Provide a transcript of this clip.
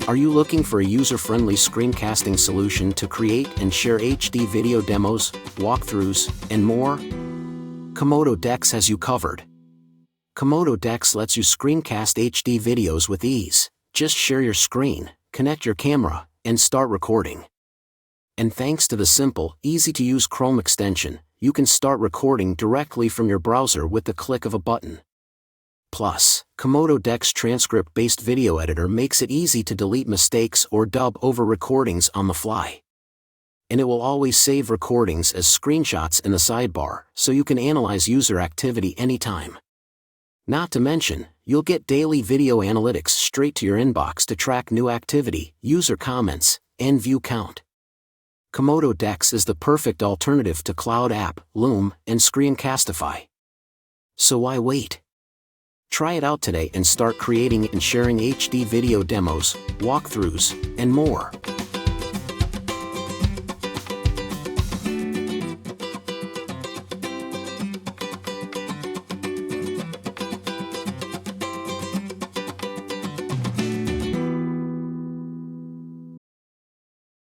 Are you looking for a user-friendly screencasting solution to create and share HD video demos, walkthroughs, and more? Komodo Decks has you covered. Komodo Decks lets you screencast HD videos with ease. Just share your screen, connect your camera, and start recording. And thanks to the simple, easy-to-use Chrome extension, you can start recording directly from your browser with the click of a button. Plus, Komodo Decks transcript-based video editor makes it easy to delete mistakes or dub over recordings on the fly. And it will always save recordings as screenshots in the sidebar, so you can analyze user activity anytime. Not to mention, you'll get daily video analytics straight to your inbox to track new activity, user comments, and view count. Komodo Decks is the perfect alternative to CloudApp, Loom, and Screencastify. So why wait? Try it out today and start creating and sharing HD video demos, walkthroughs, and more.